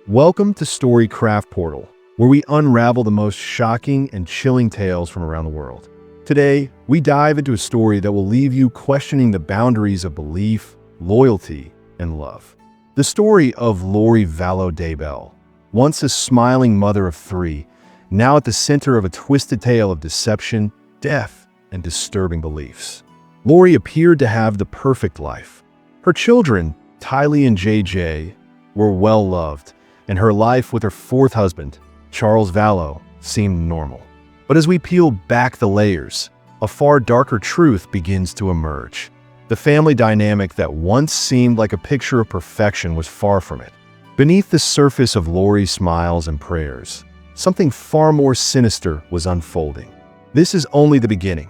Welcome to Storycraft Portal, where we unravel the most shocking and chilling tales from around the world. Today, we dive into a story that will leave you questioning the boundaries of belief, loyalty, and love. The story of Lori Vallow Daybell, once a smiling mother of three, now at the center of a twisted tale of deception, death, and disturbing beliefs. Lori appeared to have the perfect life. Her children, Tylee and JJ, were well-loved, and her life with her fourth husband, Charles Vallow, seemed normal. But as we peel back the layers, a far darker truth begins to emerge. The family dynamic that once seemed like a picture of perfection was far from it. Beneath the surface of Lori's smiles and prayers, something far more sinister was unfolding. This is only the beginning.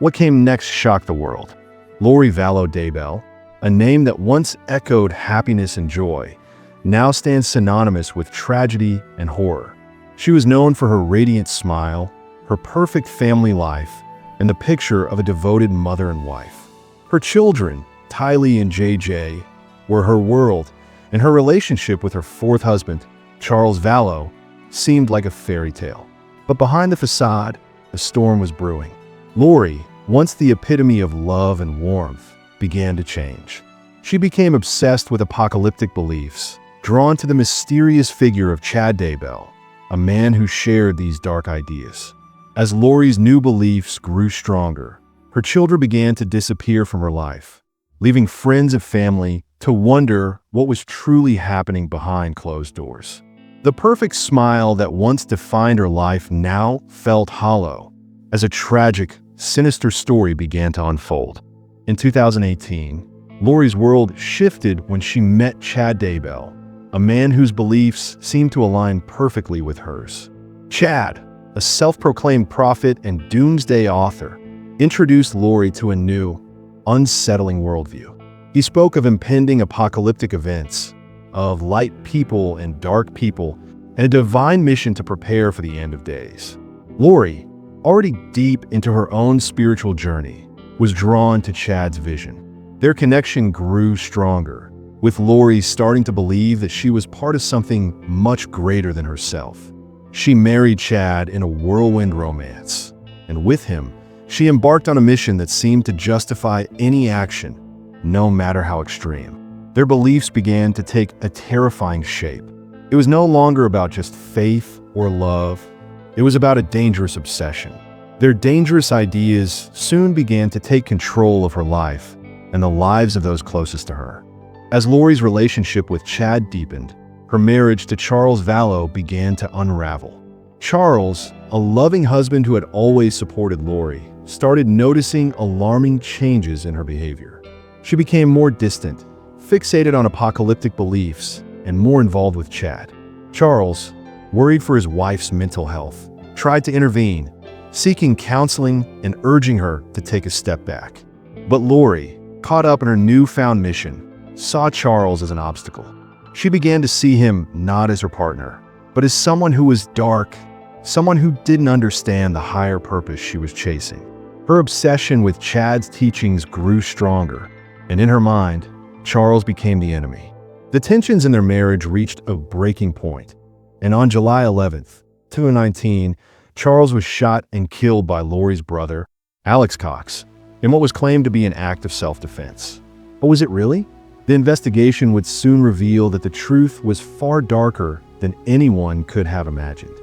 What came next shocked the world. Lori Vallow Daybell, a name that once echoed happiness and joy, now stands synonymous with tragedy and horror. She was known for her radiant smile, her perfect family life, and the picture of a devoted mother and wife. Her children, Tylee and JJ, were her world, and her relationship with her fourth husband, Charles Vallow, seemed like a fairy tale. But behind the facade, a storm was brewing. Lori, once the epitome of love and warmth, began to change. She became obsessed with apocalyptic beliefs, drawn to the mysterious figure of Chad Daybell, a man who shared these dark ideas. As Lori's new beliefs grew stronger, her children began to disappear from her life, leaving friends and family to wonder what was truly happening behind closed doors. The perfect smile that once defined her life now felt hollow, as a tragic, sinister story began to unfold. In 2018, Lori's world shifted when she met Chad Daybell, a man whose beliefs seemed to align perfectly with hers. Chad, a self-proclaimed prophet and doomsday author, introduced Lori to a new, unsettling worldview. He spoke of impending apocalyptic events, of light people and dark people, and a divine mission to prepare for the end of days. Lori, already deep into her own spiritual journey, was drawn to Chad's vision. Their connection grew stronger, with Lori starting to believe that she was part of something much greater than herself. She married Chad in a whirlwind romance, and with him, she embarked on a mission that seemed to justify any action, no matter how extreme. Their beliefs began to take a terrifying shape. It was no longer about just faith or love. It was about a dangerous obsession. Their dangerous ideas soon began to take control of her life and the lives of those closest to her. As Lori's relationship with Chad deepened, her marriage to Charles Vallow began to unravel. Charles, a loving husband who had always supported Lori, started noticing alarming changes in her behavior. She became more distant, fixated on apocalyptic beliefs, and more involved with Chad. Charles, worried for his wife's mental health, tried to intervene, seeking counseling and urging her to take a step back. But Lori, caught up in her newfound mission, saw Charles as an obstacle. She began to see him not as her partner, but as someone who was dark, someone who didn't understand the higher purpose she was chasing. Her obsession with Chad's teachings grew stronger, and in her mind, Charles became the enemy. The tensions in their marriage reached a breaking point, and on July 11th, 2019, Charles was shot and killed by Lori's brother, Alex Cox, in what was claimed to be an act of self-defense. But was it really? The investigation would soon reveal that the truth was far darker than anyone could have imagined.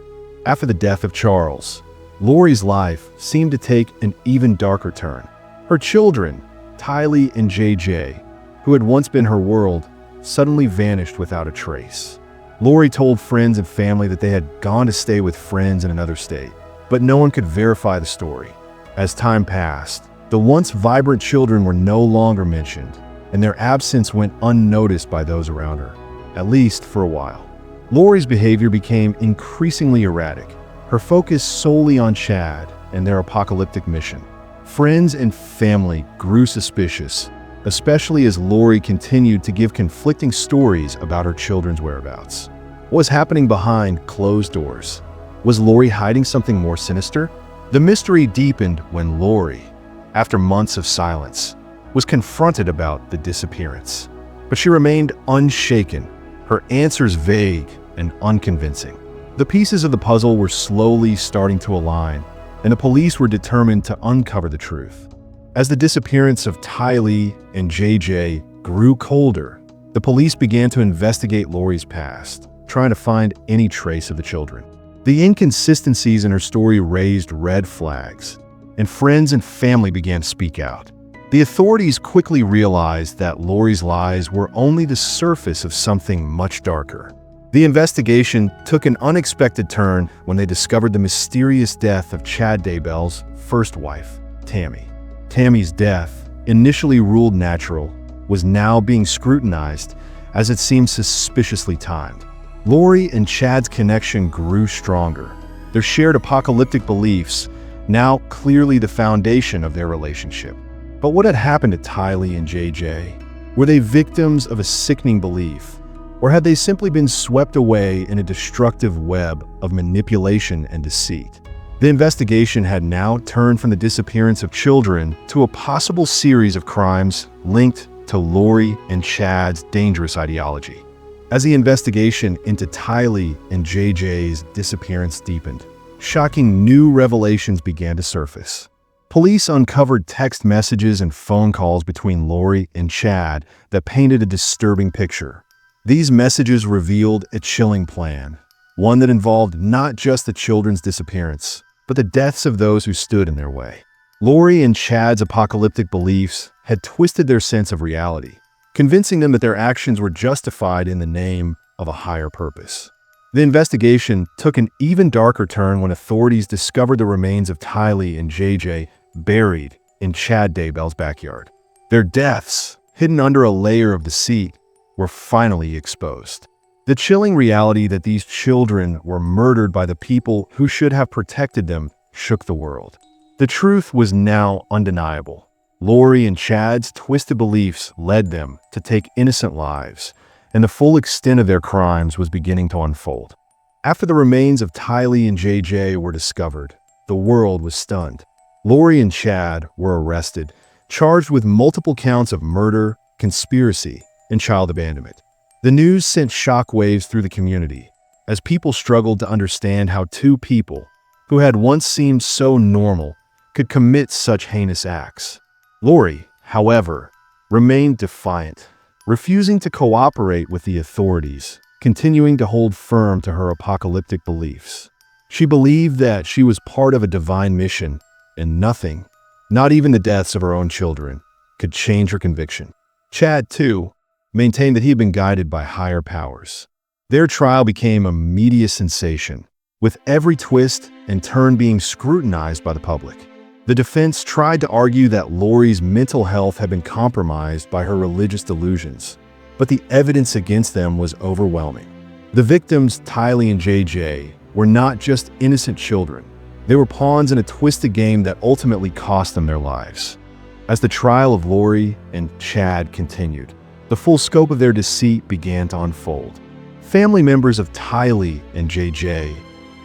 After the death of Charles, Lori's life seemed to take an even darker turn. Her children, Tylee and JJ, who had once been her world, suddenly vanished without a trace. Lori told friends and family that they had gone to stay with friends in another state, but no one could verify the story. As time passed, the once vibrant children were no longer mentioned, and their absence went unnoticed by those around her, at least for a while. Lori's behavior became increasingly erratic, her focus solely on Chad and their apocalyptic mission. Friends and family grew suspicious, especially as Lori continued to give conflicting stories about her children's whereabouts. What was happening behind closed doors? Was Lori hiding something more sinister? The mystery deepened when Lori, after months of silence, was confronted about the disappearance. But she remained unshaken, her answers vague and unconvincing. The pieces of the puzzle were slowly starting to align, and the police were determined to uncover the truth. As the disappearance of Tylee and JJ grew colder, the police began to investigate Lori's past, trying to find any trace of the children. The inconsistencies in her story raised red flags, and friends and family began to speak out. The authorities quickly realized that Lori's lies were only the surface of something much darker. The investigation took an unexpected turn when they discovered the mysterious death of Chad Daybell's first wife, Tammy. Tammy's death, initially ruled natural, was now being scrutinized as it seemed suspiciously timed. Lori and Chad's connection grew stronger, their shared apocalyptic beliefs now clearly the foundation of their relationship. But what had happened to Tylee and JJ? Were they victims of a sickening belief? Or had they simply been swept away in a destructive web of manipulation and deceit? The investigation had now turned from the disappearance of children to a possible series of crimes linked to Lori and Chad's dangerous ideology. As the investigation into Tylee and JJ's disappearance deepened, shocking new revelations began to surface. Police uncovered text messages and phone calls between Lori and Chad that painted a disturbing picture. These messages revealed a chilling plan, one that involved not just the children's disappearance, but the deaths of those who stood in their way. Lori and Chad's apocalyptic beliefs had twisted their sense of reality, convincing them that their actions were justified in the name of a higher purpose. The investigation took an even darker turn when authorities discovered the remains of Tylee and JJ buried in Chad Daybell's backyard. Their deaths, hidden under a layer of deceit, were finally exposed. The chilling reality that these children were murdered by the people who should have protected them shook the world. The truth was now undeniable. Lori and Chad's twisted beliefs led them to take innocent lives, and the full extent of their crimes was beginning to unfold. After the remains of Tylee and JJ were discovered, the world was stunned. Lori and Chad were arrested, charged with multiple counts of murder, conspiracy, and child abandonment. The news sent shockwaves through the community as people struggled to understand how two people, who had once seemed so normal, could commit such heinous acts. Lori, however, remained defiant, refusing to cooperate with the authorities, continuing to hold firm to her apocalyptic beliefs. She believed that she was part of a divine mission, and nothing, not even the deaths of her own children, could change her conviction. Chad, too, maintained that he had been guided by higher powers. Their trial became a media sensation, with every twist and turn being scrutinized by the public. The defense tried to argue that Lori's mental health had been compromised by her religious delusions, but the evidence against them was overwhelming. The victims, Tylee and JJ, were not just innocent children. They were pawns in a twisted game that ultimately cost them their lives. As the trial of Lori and Chad continued, the full scope of their deceit began to unfold. Family members of Tylee and JJ,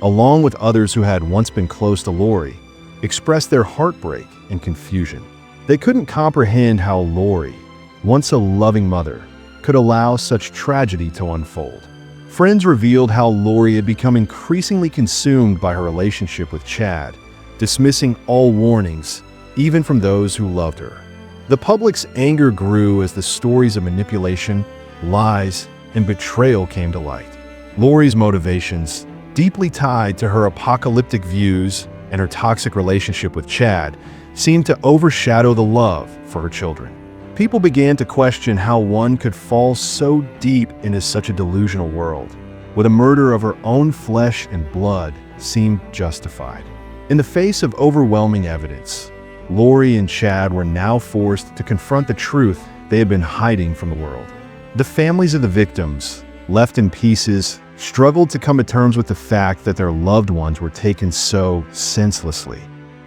along with others who had once been close to Lori, expressed their heartbreak and confusion. They couldn't comprehend how Lori, once a loving mother, could allow such tragedy to unfold. Friends revealed how Lori had become increasingly consumed by her relationship with Chad, dismissing all warnings, even from those who loved her. The public's anger grew as the stories of manipulation, lies, and betrayal came to light. Lori's motivations, deeply tied to her apocalyptic views and her toxic relationship with Chad, seemed to overshadow the love for her children. People began to question how one could fall so deep into such a delusional world, where the murder of her own flesh and blood seemed justified. In the face of overwhelming evidence, Lori and Chad were now forced to confront the truth they had been hiding from the world. The families of the victims, left in pieces, struggled to come to terms with the fact that their loved ones were taken so senselessly.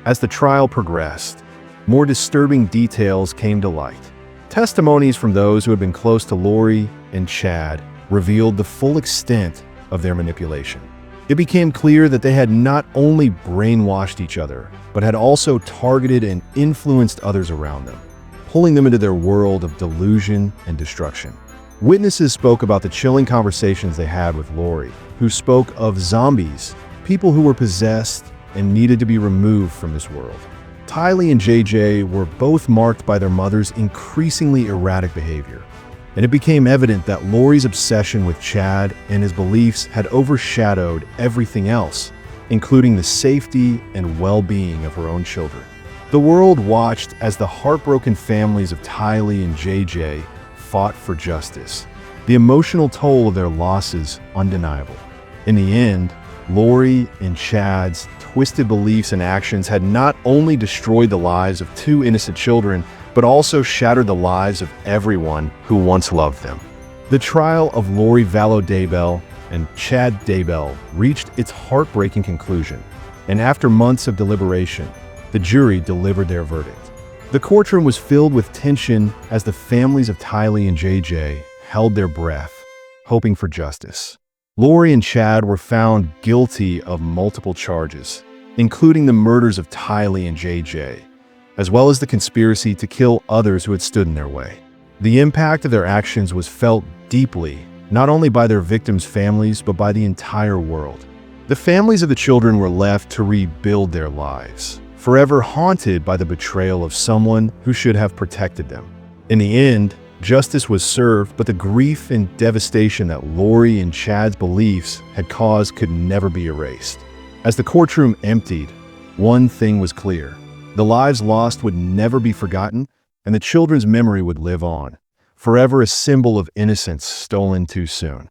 As the trial progressed, more disturbing details came to light. Testimonies from those who had been close to Lori and Chad revealed the full extent of their manipulation. It became clear that they had not only brainwashed each other, but had also targeted and influenced others around them, pulling them into their world of delusion and destruction. Witnesses spoke about the chilling conversations they had with Lori, who spoke of zombies, people who were possessed and needed to be removed from this world. Tylee and JJ were both marked by their mother's increasingly erratic behavior, and it became evident that Lori's obsession with Chad and his beliefs had overshadowed everything else, including the safety and well-being of her own children. The world watched as the heartbroken families of Tylee and JJ fought for justice. The emotional toll of their losses undeniable. In the end, Lori and Chad's twisted beliefs and actions had not only destroyed the lives of two innocent children, but also shattered the lives of everyone who once loved them. The trial of Lori Vallow Daybell and Chad Daybell reached its heartbreaking conclusion, and after months of deliberation, the jury delivered their verdict. The courtroom was filled with tension as the families of Tylee and JJ held their breath, hoping for justice. Lori and Chad were found guilty of multiple charges, including the murders of Tylee and JJ, as well as the conspiracy to kill others who had stood in their way. The impact of their actions was felt deeply, not only by their victims' families, but by the entire world. The families of the children were left to rebuild their lives, forever haunted by the betrayal of someone who should have protected them. In the end, justice was served, but the grief and devastation that Lori and Chad's beliefs had caused could never be erased. As the courtroom emptied, one thing was clear. The lives lost would never be forgotten, and the children's memory would live on, forever a symbol of innocence stolen too soon.